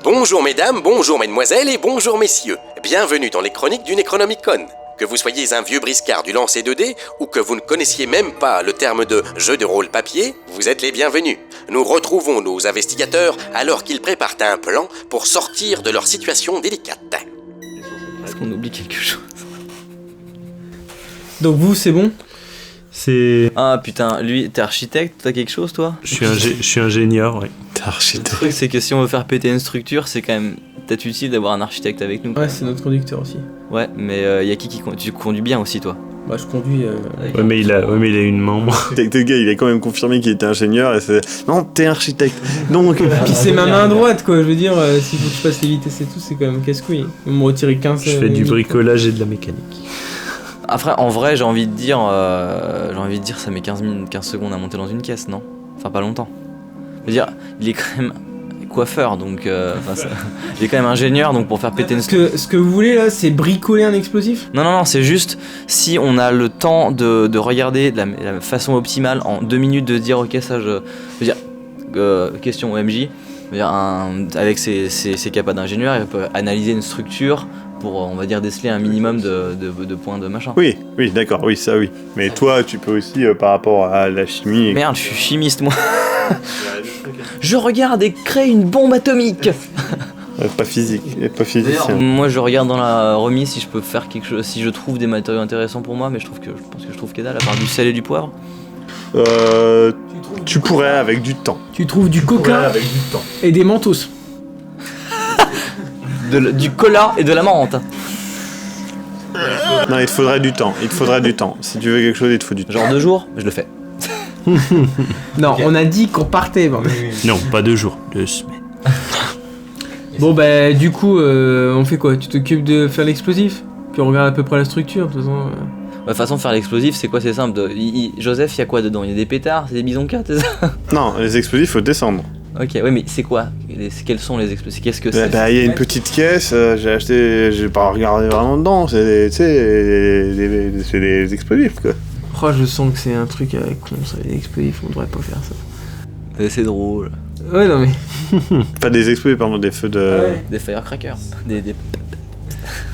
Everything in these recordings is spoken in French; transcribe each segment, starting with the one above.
Bonjour mesdames, bonjour mesdemoiselles et bonjour messieurs. Bienvenue dans les chroniques du Necronomicon. Que vous soyez un vieux briscard du lancer 2D ou que vous ne connaissiez même pas le terme de jeu de rôle papier, vous êtes les bienvenus. Nous retrouvons nos investigateurs alors qu'ils préparent un plan pour sortir de leur situation délicate. Est-ce qu'on oublie quelque chose? Donc vous, c'est bon? Ah putain, lui, t'es architecte, t'as quelque chose toi? Je suis ingénieur, ouais. Le truc c'est que si on veut faire péter une structure, c'est quand même peut-être utile d'avoir un architecte avec nous. Ouais, c'est notre conducteur aussi. Ouais, mais y'a qui tu conduis bien aussi toi? Bah je conduis... Ouais, mais il a une main, moi. Le gars, il a quand même confirmé qu'il était ingénieur et c'est... Non, t'es architecte. Donc... Puis c'est ma main droite quoi, je veux dire, s'il faut que je passe les vitesses et tout, c'est quand même casse-couille. Ils m'ont retiré 15... Je fais du bricolage et de la mécanique. Après, en vrai, j'ai envie de dire, ça met 15 secondes à monter dans une caisse, non? Enfin, pas longtemps. Je veux dire, il est quand même coiffeur, donc... il est quand même ingénieur, donc pour faire péter une... Ce que vous voulez là, c'est bricoler un explosif? Non, c'est juste, si on a le temps de regarder de la façon optimale, en 2 minutes, de dire, ok, ça, je veux dire, question OMJ, je veux dire, avec ses capas d'ingénieur, il peut analyser une structure pour, on va dire, déceler un minimum de points de machin. Oui, d'accord, oui, ça oui. Mais toi, tu peux aussi, par rapport à la chimie... Merde, je suis chimiste, moi. Je regarde et crée une bombe atomique. Pas physique, physicien. Moi, je regarde dans la remise si je peux faire quelque chose, si je trouve des matériaux intéressants pour moi, mais je pense que je trouve que dalle, à part du sel et du poivre. Tu pourrais avec du temps. Tu trouves du coca et des mentos. Du cola et de la menthe. Non, il te faudrait du temps. Si tu veux quelque chose, il te faut du temps. Genre 2 jours, je le fais. Non, okay. On a dit qu'on partait. Bon. Non, pas 2 jours, 2 semaines. Bon bah du coup, on fait quoi? Tu t'occupes de faire l'explosif? Puis on regarde à peu près la structure, de toute façon... De toute façon, faire l'explosif, c'est quoi? C'est simple. Joseph, il y a quoi dedans? Il y a des pétards? C'est des bisoncas, c'est ça? Non, les explosifs, faut descendre. Ok, oui, mais c'est quoi? Quels sont les explosifs? Qu'est-ce que c'est? Il y a une petite caisse, j'ai pas regardé vraiment dedans, c'est des explosifs quoi. Oh, je sens que c'est un truc avec con, ça, les explosifs, on devrait pas faire ça. C'est drôle. Ouais, non mais... Pas des explosifs, pardon, des feux de... Ouais. Des firecrackers.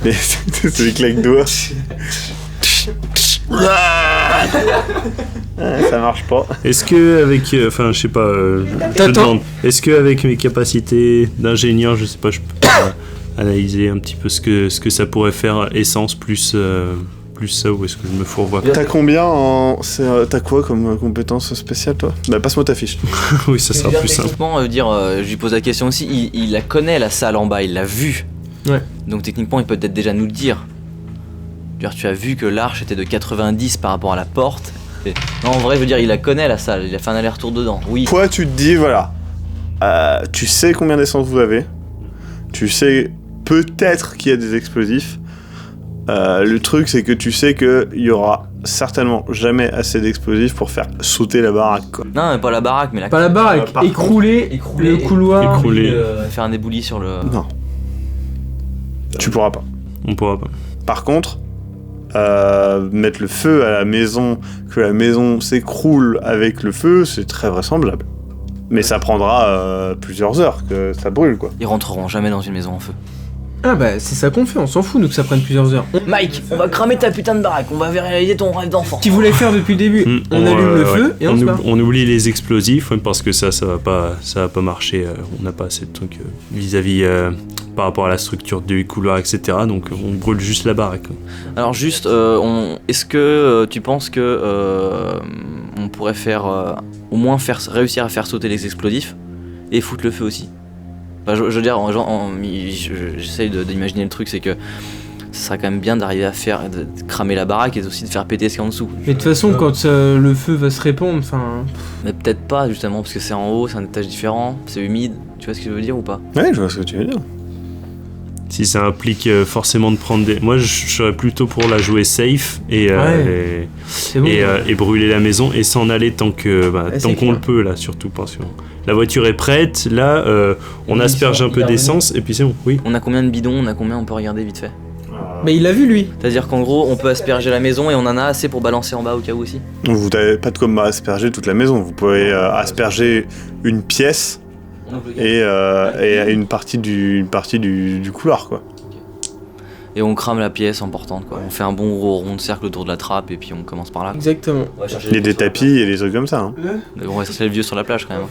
C'est des claques doigts. Ça marche pas. Est-ce que avec, enfin je sais pas, je te demande, est-ce que avec mes capacités d'ingénieur, je sais pas, je peux analyser un petit peu ce que ça pourrait faire essence plus ça, ou est-ce que je me fourvoie? T'as combien t'as quoi comme compétence spéciale toi? Bah passe-moi ta fiche. Oui, ça sera plus simple. Techniquement, je lui pose la question aussi, il la connaît la salle en bas, il l'a vue. Ouais. Donc techniquement, il peut peut-être déjà nous le dire. Tu as vu que l'arche était de 90 par rapport à la porte. Non, en vrai, je veux dire, il la connaît la salle, il a fait un aller-retour dedans, oui. Toi, tu te dis, voilà, tu sais combien d'essence vous avez, tu sais peut-être qu'il y a des explosifs. Le truc, c'est que tu sais qu'il y aura certainement jamais assez d'explosifs pour faire sauter la baraque, quoi. Non, mais pas la baraque, mais Pas la baraque, écrouler le couloir. Faire un éboulis sur le... Non. Tu pourras pas. On pourra pas. Par contre... mettre le feu à la maison, que la maison s'écroule avec le feu, c'est très vraisemblable. Mais ça prendra plusieurs heures que ça brûle, quoi. Ils rentreront jamais dans une maison en feu. Ah bah c'est ça qu'on fait, on s'en fout nous que ça prenne plusieurs heures. Mike, on va cramer ta putain de baraque, on va réaliser ton rêve d'enfant. Ce qu'ils voulaient faire depuis le début, on allume le feu et on se barre. On oublie les explosifs, parce que ça va pas marcher, on n'a pas assez de trucs vis-à-vis par rapport à la structure du couloir, etc. Donc on brûle juste la baraque. Alors juste, est-ce que tu penses que on pourrait faire au moins réussir à faire sauter les explosifs et foutre le feu aussi? Enfin, je veux dire, j'essaye d'imaginer le truc, c'est que ce serait quand même bien d'arriver à de cramer la baraque et aussi de faire péter ce qu'il y a en dessous. Mais de toute façon, quand le feu va se répandre, enfin... Mais peut-être pas, justement, parce que c'est en haut, c'est un étage différent, c'est humide, tu vois ce que je veux dire ou pas? Ouais, je vois ce que tu veux dire. Si ça implique forcément de prendre des... Moi, je serais plutôt pour la jouer safe et brûler la maison et s'en aller tant qu'on le peut, là, surtout, parce que la voiture est prête, là, on asperge un peu d'essence et puis c'est bon, oui. On a combien de bidons? On peut regarder vite fait. Mais il l'a vu, lui. C'est-à-dire qu'en gros, on peut asperger la maison et on en a assez pour balancer en bas au cas où aussi. Vous n'avez pas de quoi asperger toute la maison, vous pouvez asperger une pièce et une partie du couloir, quoi. Et on crame la pièce en portant, quoi. On fait un bon gros rond de cercle autour de la trappe et puis on commence par là. Exactement. Il y a des tapis et des trucs comme ça. Hein. On va chercher le vieux sur la plage quand même.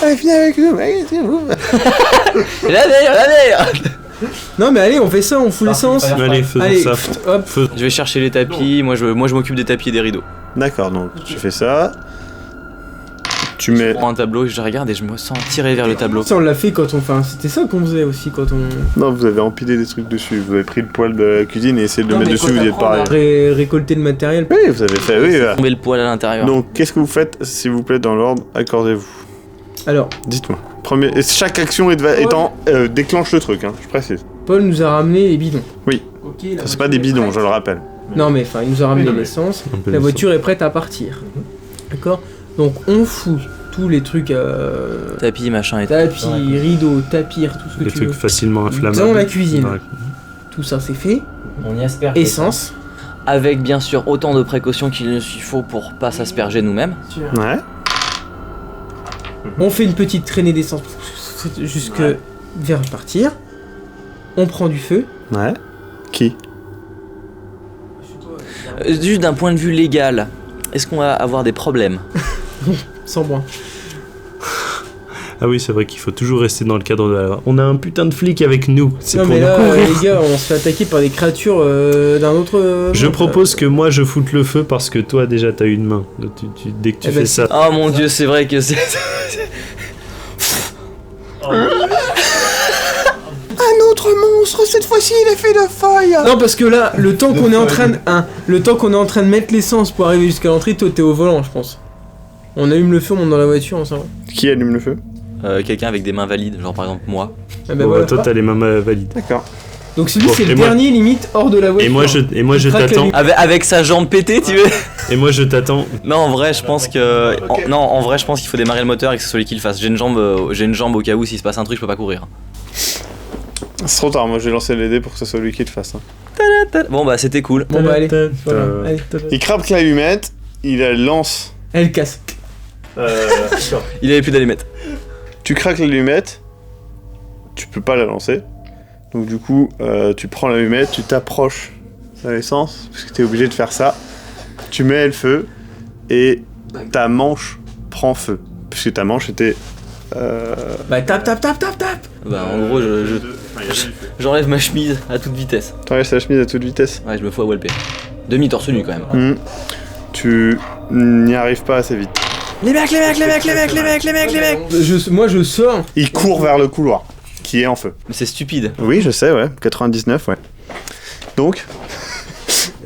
Allez, viens avec nous, allez, La mer. Non mais allez, on fait ça, on fout l'essence. Allez, faisons Allez, ça. hop. Je vais chercher les tapis, moi je m'occupe des tapis et des rideaux. D'accord, donc tu fais ça. Tu Je mets. prends un tableau et je regarde et je me sens tiré vers le tableau. Ça on l'a fait quand on... Enfin, c'était ça qu'on faisait aussi quand on... Non, vous avez empilé des trucs dessus. Vous avez pris le poêle de la cuisine et essayé de le mettre dessus, vous y êtes On a pareil. récolté le matériel. Oui, vous avez fait, oui. Voilà. Tomber le poil à l'intérieur. Donc, qu'est-ce que vous faites, s'il vous plaît, dans l'ordre? Accordez-vous. Alors, Dites-moi. Et chaque action étant déclenche le truc, hein, je précise. Paul nous a ramené les bidons. Oui. Ça, c'est pas des bidons, je le rappelle. Non mais enfin, il nous a ramené l'essence. La voiture est prête à partir. D'accord. Donc on fout tous les trucs... Tapis, machin et tout. Tapis, rideaux, tapis, tout ce que Des tu trucs veux. facilement inflammables. Dans la cuisine. Dans la- Tout ça c'est fait. On y asperge. Essence. Avec bien sûr autant de précautions qu'il ne faut pour pas s'asperger nous-mêmes. Ouais. On fait une petite traînée d'essence jusque vers partir. On prend du feu. Ouais. Qui? Juste d'un point de vue légal, est-ce qu'on va avoir des problèmes? Sans bois. Ah oui, c'est vrai qu'il faut toujours rester dans le cadre de la loi. On a un putain de flic avec nous. C'est Non pour mais nous là, couvrir. les gars, on se fait attaquer par des créatures d'un autre... Je monde. propose que moi je foute le feu parce que toi déjà t'as une main. Dès que tu Eh fais ben, ça. Oh mon dieu, c'est vrai que c'est... Un autre monstre, cette fois-ci il est fait de feuilles. Non parce que là, le temps qu'on est en train de mettre l'essence pour arriver jusqu'à l'entrée, toi t'es au volant je pense. On allume le feu, on monte dans la voiture ensemble. Qui allume le feu? Quelqu'un avec des mains valides, genre par exemple moi. Ah ben Bon, voilà. bah, toi t'as les mains valides. D'accord. Donc celui Bon, c'est le et moi- dernier limite hors de la voiture. Et moi je Craque la t'attends. nuque. Avec sa jambe pétée, tu veux? Et moi je t'attends. Non, en vrai, je pense que... en vrai, je pense qu'il faut démarrer le moteur et que c'est celui qui le fasse. J'ai une jambe au cas où s'il se passe un truc, je peux pas courir. C'est trop tard, moi je vais lancer les dés pour que ce soit lui qui le fasse. Hein. Bon bah c'était cool. Bon bah allez, voilà, allez. Il craque l'allumette, il la lance. Elle casse. Il avait plus d'allumettes. Tu craques l'allumette, tu peux pas la lancer. Donc du coup, tu prends l'allumette, tu t'approches de l'essence, parce que t'es obligé de faire ça. Tu mets le feu, et ta manche prend feu. Puisque ta manche était... Bah tape. Bah en gros, j'enlève ma chemise à toute vitesse. T'enlèves la chemise à toute vitesse. Ouais, je me fous à walper. Demi-torse nu quand même. Tu n'y arrives pas assez vite. Les mecs. Moi je sors. Il court vers le couloir, qui est en feu. Mais c'est stupide. Oui, je sais, ouais. 99, ouais. Donc,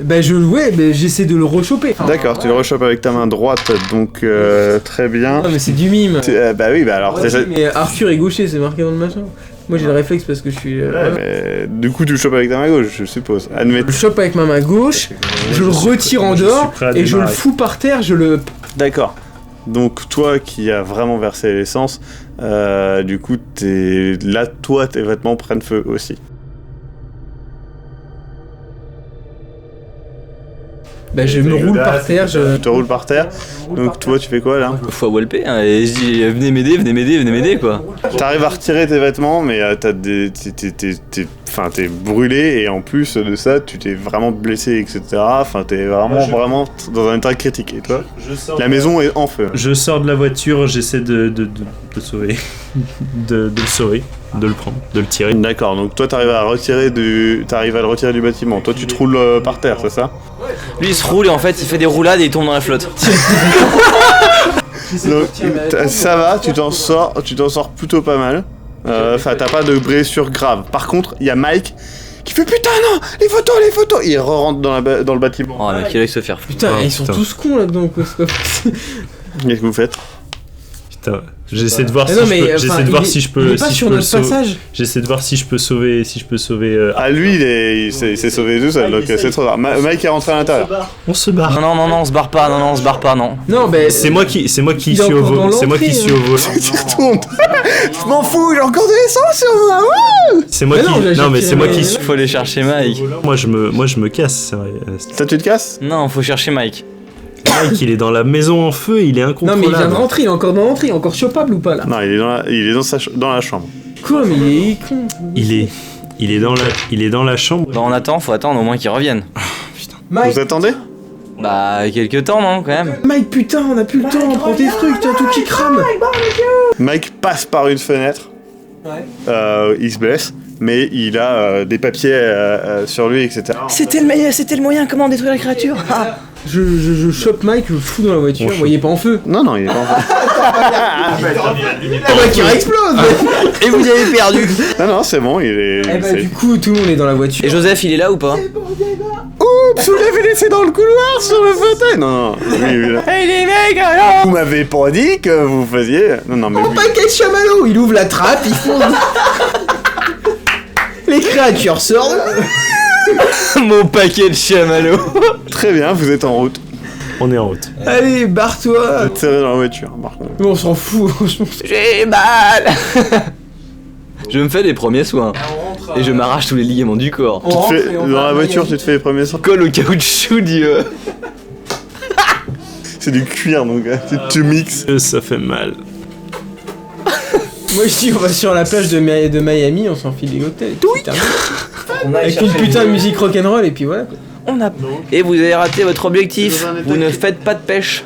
Bah j'essaie de le rechoper. d'accord, tu le rechopes avec ta main droite, donc très bien. Non mais c'est du mime. Bah oui, bah alors... Ouais, mais Arthur est gaucher, c'est marqué dans le machin. Moi j'ai le réflexe parce que je suis... Mais, du coup, tu le chopes avec ta main gauche, je suppose. Admettons. Je le chope avec ma main gauche, je le retire en Je dehors suis prêt à et je le démarrer. fous par terre, je le... D'accord. Donc toi qui as vraiment versé l'essence, du coup là toi tes vêtements prennent feu aussi. Bah je me roule par terre, je... Tu te roules par terre. Donc toi tu fais quoi là? Je me fous à walper hein, et je dis venez m'aider quoi. T'arrives à retirer tes vêtements mais t'es brûlé et en plus de ça tu t'es vraiment blessé etc. Enfin t'es vraiment dans un état critique. Et toi? La maison est en feu. Je sors de la voiture, j'essaie de le sauver. de le sauver, de le prendre, de le tirer. D'accord, donc toi t'arrives à le retirer du bâtiment. Toi tu te roules par terre, c'est ça? Lui il se roule et en fait il fait des roulades et il tombe dans la flotte. Donc, ça va, tu t'en sors plutôt pas mal. Enfin, t'as pas de blessure grave. Par contre, il y a Mike qui fait putain non, les photos. Il rentre dans le bâtiment. Oh mec, il aille se faire foutre. Putain, Oh, ils sont putain. tous cons là-dedans quoi. c'est pas possible. Qu'est-ce que vous faites? Putain, j'essaie de voir Mais si non, je mais, peux. enfin, J'essaie de voir il est- si je il peux. est pas Si je sur peux le notre sauver. passage. J'essaie de voir si je peux sauver. Ah, lui, il s'est sauvé tout seul, donc c'est trop tard. Mike est rentré à l'intérieur. On se barre. Non, on se barre pas, non. Non, bah... C'est moi qui Il est suis au encore volant. dans C'est moi qui l'entrée, suis au volant. Tu retournes. Je m'en fous, j'ai encore de l'essence sur moi. Wouh. C'est moi Mais non, qui. j'ai Non, mais tiré c'est moi mes- qui Il suis. Faut aller chercher Mike. Moi je me casse. C'est vrai. Ça, tu te casses? Non, faut chercher Mike. Non, Mike, il est dans la maison en feu, il est Non, incontrôlable. mais il vient de rentrer, il est encore dans l'entrée, il est encore chopable ou pas là? Non, il est dans la chambre. Quoi, mais il est con. Il est dans la chambre. Bah on attend, faut attendre au moins qu'il revienne. Mike, Vous attendez? Bah quelques temps non quand même. Mike, putain, on a plus le temps, prends tes trucs, t'as tout qui crame. Mike passe par une fenêtre. Ouais. Il se blesse, mais il a des papiers sur lui, etc. C'était le moyen, comment détruire la créature. Je chope Mike, je le fous dans la voiture, On moi il est pas en feu. Non, il est pas en fait. La voiture explose. Et vous avez perdu. Non, c'est bon, il est. Eh bah du coup, tout le monde est dans la voiture. Et Joseph il est là ou pas? Oups, vous l'avez laissé dans le couloir sur le fauteuil. Non, oui. Hey les mecs alors. Vous m'avez pas dit que vous faisiez. Non, mais Oh, oui. paquet de chamallows. Il ouvre la trappe, il fonce. Les créatures sortent. Mon paquet de chamallows. Très bien, vous êtes en route. On est en route. Allez, barre-toi. Vous êtes serré dans la voiture, par contre. On s'en fout, franchement. J'ai mal. Je me fais des premiers soins. Et je m'arrache tous les ligaments du corps. Tu te fais, dans la voiture, tu te fais les premiers soins. Colle au caoutchouc Dieu. C'est du cuir, donc tu mixes. Ça fait mal. Moi je dis on va sur la plage de Miami, on s'enfile des hôtels. Tout avec une putain de musique rock'n'roll et puis voilà. Quoi. On a. Et vous avez raté votre objectif. Vous ne faites pas de pêche.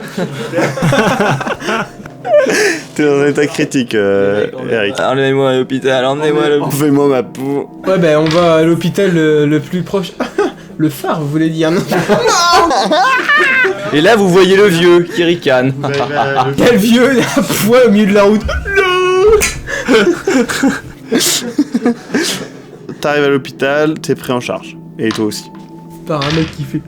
T'es dans un état critique, Eric. Emmenez-moi à l'hôpital, emmenez-moi à l'hôpital. Fais-moi ma peau. Ouais bah on va à l'hôpital le plus proche. Le phare vous voulez dire non? Et là vous voyez le vieux qui ricane. Quel vieux à poil au milieu de la route. T'arrives à l'hôpital, t'es pris en charge. Et toi aussi. Par un mec qui fait.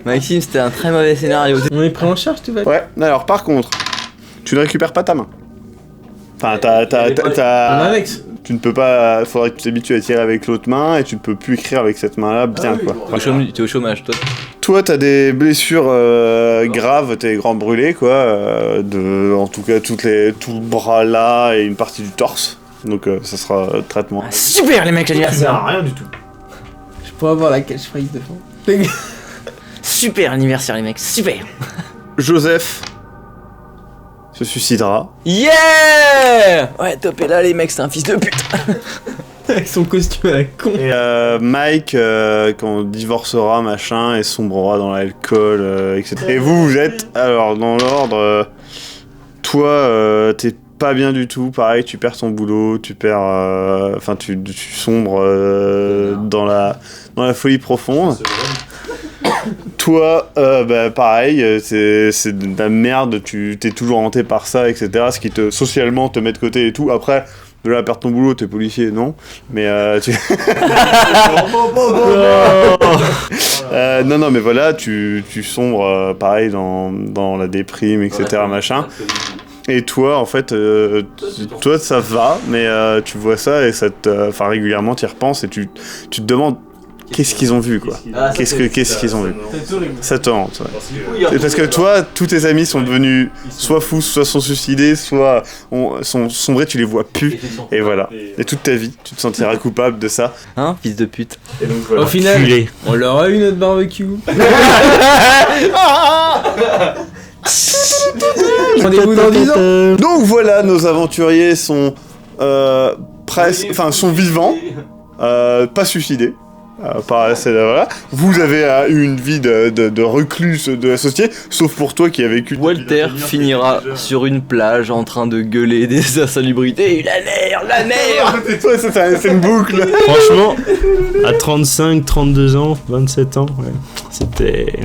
Maxime c'était un très mauvais scénario. On est pris en charge tout va bien. Ouais, alors par contre, tu ne récupères pas ta main. Enfin, Un annexe. tu ne peux pas. Faudrait que tu t'habitues à tirer avec l'autre main et tu ne peux plus écrire avec cette main-là bien, quoi. T'es au chômage toi. Toi, t'as des blessures graves, t'es grand brûlé, quoi. En tout cas, tout le bras là et une partie du torse. Donc, ça sera traitement. Super les mecs l'anniversaire. Rien du tout. Je pourrais avoir la catchphrase de fond. Super anniversaire les mecs, super. Joseph se suicidera. Yeah. Ouais top et là les mecs c'est un fils de pute. Avec son costume à la con. Et Mike, quand on divorcera, machin, et sombrera dans l'alcool, etc. Et vous êtes, alors, dans l'ordre, toi, t'es pas bien du tout, pareil, tu perds ton boulot, tu perds... Enfin, tu sombres dans la folie profonde. Toi, bah, pareil, c'est de la merde, t'es toujours hanté par ça, etc. Ce qui socialement te met de côté et tout. Après... De là, perdre ton boulot, t'es policier, non. Mais non, mais voilà, tu sombres, pareil, dans la déprime, etc., machin. Et toi, en fait, toi, ça va, mais tu vois ça et enfin, régulièrement, t'y repenses et tu te demandes qu'est-ce qu'ils ont vu, quoi. Qu'est-ce qu'ils ont vu. Ça te hante, ouais. C'est parce que toi, tous tes amis sont devenus soit fous, soit sont suicidés, soit sont sombrés, tu les vois plus. Et voilà. Et toute ta vie, tu te sentiras coupable de ça. Hein fils de pute. Et donc voilà. Au final, Culé. on leur a eu notre barbecue. Rendez-vous dans 10 ans. Donc voilà, nos aventuriers sont sont vivants, pas suicidés. Voilà. Vous avez eu une vie de recluse de la société, sauf pour toi qui a vécu. Walter finira sur une plage en train de gueuler des insalubrités. La mer. C'est une boucle. Franchement, à 35, 32 ans, 27 ans, ouais, c'était...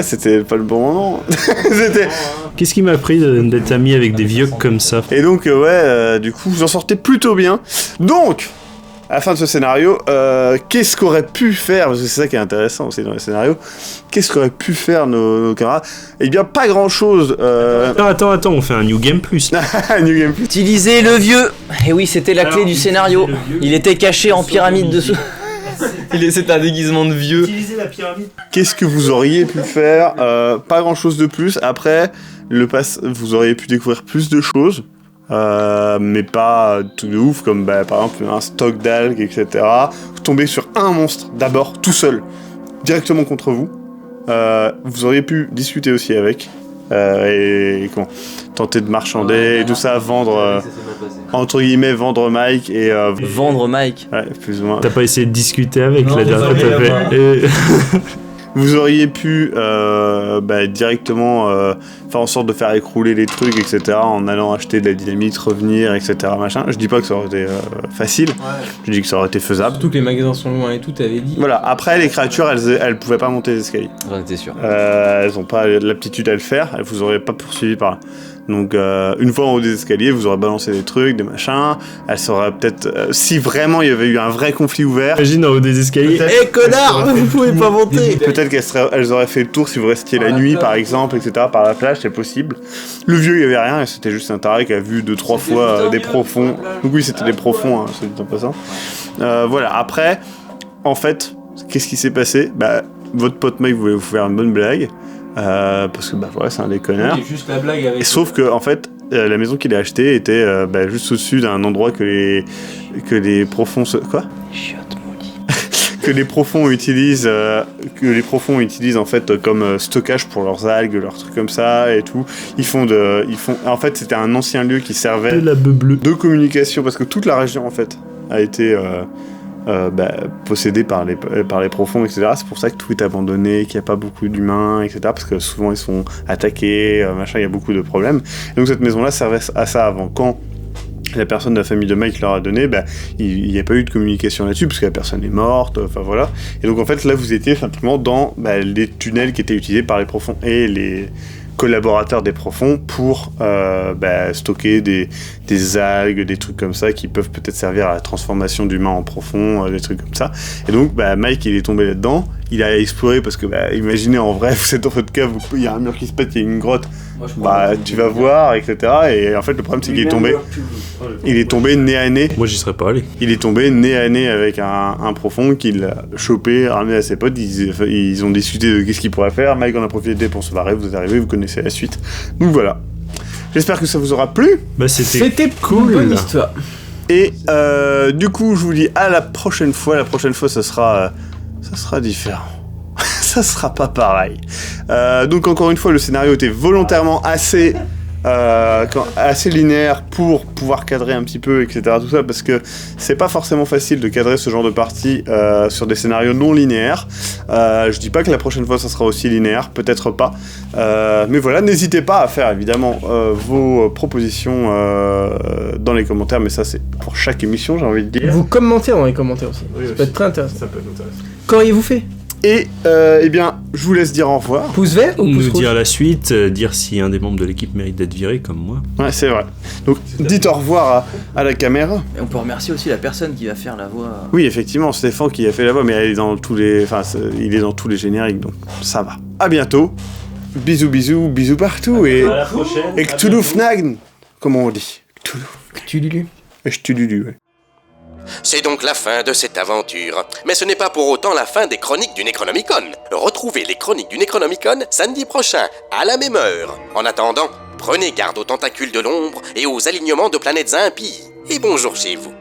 C'était pas le bon moment. Qu'est-ce qui m'a pris d'être ami avec des vieux comme ça? Et donc du coup vous en sortez plutôt bien. Donc à la fin de ce scénario, qu'est-ce qu'aurait pu faire, parce que c'est ça qui est intéressant aussi dans les scénarios, qu'est-ce qu'auraient pu faire nos camarades? Eh bien pas grand chose. Attends, on fait un New Game Plus. New Game Plus. Utilisez le vieux. Et oui c'était la clé du scénario. Il était caché en pyramide dessous. C'est un déguisement de vieux. Utiliser la pyramide. Qu'est-ce que vous auriez pu faire? Pas grand chose de plus. Après, vous auriez pu découvrir plus de choses. Mais pas tout de ouf, comme par exemple un stock d'algues, etc. Vous tombez sur un monstre, d'abord, tout seul, directement contre vous. vous auriez pu discuter aussi avec. Et tenter de marchander et tout ça, vendre entre guillemets, vendre Mike et Vendre Mike. ouais, plus ou moins. T'as pas essayé de discuter avec Non, la dernière fois, pas t'as fait. Vous auriez pu directement faire en sorte de faire écrouler les trucs, etc. en allant acheter de la dynamite, revenir, etc. Machin. Je dis pas que ça aurait été facile, je dis que ça aurait été faisable. Surtout que les magasins sont loin et tout, t'avais dit. Voilà, après les créatures, elles pouvaient pas monter les escaliers. J'en étais sûr. Elles ont pas l'aptitude à le faire, elles vous auraient pas poursuivi par là. Donc une fois en haut des escaliers, vous aurez balancé des trucs, des machins, elles seraient peut-être... si vraiment il y avait eu un vrai conflit ouvert, Imagine en haut des escaliers. Peut-être- Eh connard, vous pouvez pas monter. peut-être qu'elles auraient fait le tour si vous restiez la nuit par exemple, etc. par la plage, c'est possible. Le vieux, il y avait rien, et c'était juste un taré qui a vu 2-3 fois des profonds. Donc oui, c'était des profonds, hein, c'est dit en passant. Voilà, après, en fait, qu'est-ce qui s'est passé ? Bah, votre pote Mike voulait vous faire une bonne blague, parce que bah voilà, c'est un déconneur. C'est juste la blague avec. Et sauf que en fait, la maison qu'il a achetée était juste au-dessus d'un endroit que les profonds quoi que les profonds utilisent en fait comme stockage pour leurs algues, leurs trucs comme ça et tout. En fait, c'était un ancien lieu qui servait La bœuf bleue. de communication parce que toute la région en fait a été possédée par les profonds, etc. C'est pour ça que tout est abandonné, qu'il n'y a pas beaucoup d'humains, etc. Parce que souvent ils sont attaqués, machin, il y a beaucoup de problèmes. Et donc cette maison-là servait à ça avant. Quand la personne de la famille de Mike leur a donné, il n'y a pas eu de communication là-dessus parce que la personne est morte, enfin voilà. Et donc en fait là vous étiez simplement dans les tunnels qui étaient utilisés par les profonds et les collaborateurs des profonds pour stocker des algues, des trucs comme ça qui peuvent peut-être servir à la transformation d'humains en profonds, des trucs comme ça. Et donc Mike il est tombé là-dedans, il a exploré parce que imaginez en vrai vous êtes dans votre cave, il y a un mur qui se pète, il y a une grotte, tu vas voir, etc. Et en fait le problème c'est qu'il est tombé nez à nez. Moi j'y serais pas allé. Il est tombé nez à nez avec un profond qu'il a chopé, ramené à ses potes. Ils ont discuté de qu'est-ce qu'il pourrait faire. Mike en a profité pour se barrer. Vous êtes arrivé, vous connaissez la suite. Donc voilà. J'espère que ça vous aura plu. Bah C'était cool. une bonne histoire. Et du coup, je vous dis à la prochaine fois. La prochaine fois, ça sera différent. Ça sera pas pareil. Donc encore une fois, le scénario était volontairement assez linéaire pour pouvoir cadrer un petit peu, etc. Tout ça, parce que c'est pas forcément facile de cadrer ce genre de partie sur des scénarios non linéaires. Je dis pas que la prochaine fois ça sera aussi linéaire, peut-être pas. Mais voilà, n'hésitez pas à faire évidemment vos propositions dans les commentaires, mais ça c'est pour chaque émission, j'ai envie de dire. Vous commentez dans les commentaires aussi. Oui, Ça aussi. peut être très intéressant. Ça peut être intéressant. Qu'auriez-vous fait ? Et eh bien, je vous laisse dire au revoir. Pouce vert ou pouce Nous rouge ? dire la suite, dire si un des membres de l'équipe mérite d'être viré comme moi. Ouais, c'est vrai. Donc, dites au revoir à la caméra. Et on peut remercier aussi la personne qui va faire la voix. Oui, effectivement, Stéphane qui a fait la voix, mais elle est dans tous les... il est dans tous les génériques, donc ça va. À bientôt. Bisous, bisous, bisous partout. Et la prochaine. et Cthulhu Fnagn, comme on dit. Cthulhu. Tu Lulu. Et Cthulhu, ouais. C'est donc la fin de cette aventure. Mais ce n'est pas pour autant la fin des chroniques du Necronomicon. Retrouvez les chroniques du Necronomicon samedi prochain, à la même heure. En attendant, prenez garde aux tentacules de l'ombre et aux alignements de planètes impies. Et bonjour chez vous.